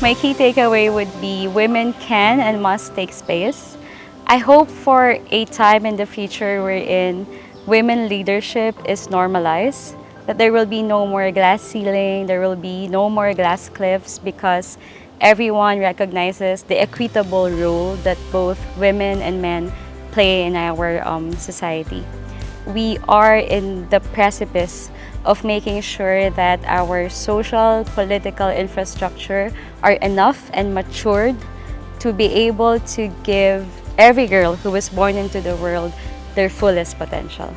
My key takeaway would be women can and must take space. I hope for a time in the future wherein women leadership is normalized, that there will be no more glass ceiling, there will be no more glass cliffs because everyone recognizes the equitable role that both women and men play in our society. We are in the precipice of making sure that our social, political infrastructure are enough and matured to be able to give every girl who was born into the world their fullest potential.